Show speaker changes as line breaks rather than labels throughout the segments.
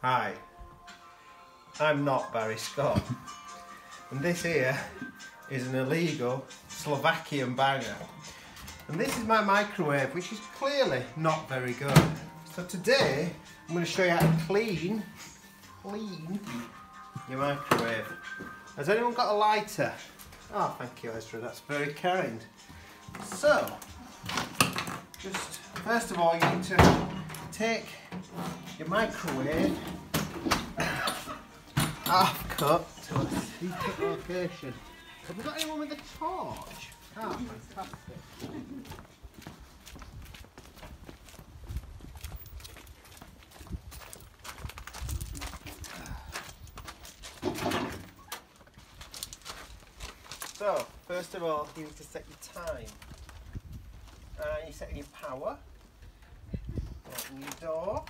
Hi, I'm not Barry Scott, and this here is an illegal Slovakian banger, and this is my microwave, which is clearly not very good. So today I'm going to show you how to clean your microwave. Has anyone got a lighter? Oh, thank you, Ezra, that's very kind. So, just first of all, you need to take your microwave half cut to a secret location. Have we got anyone with a torch? Ah, fantastic. So, first of all, you need to set your time. You're setting your power. Open your door.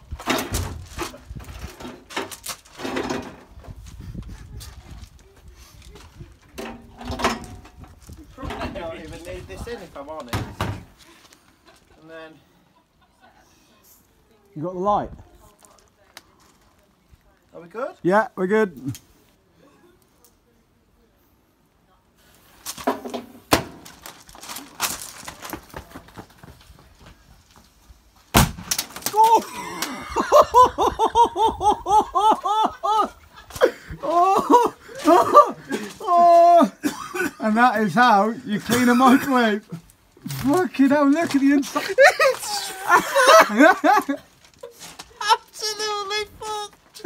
You probably don't even need this in, if I'm honest. And then...
You got the light?
Are we good?
Yeah, we're good. And that is how you clean a microwave. Fucking hell, look at the inside.
Absolutely fucked!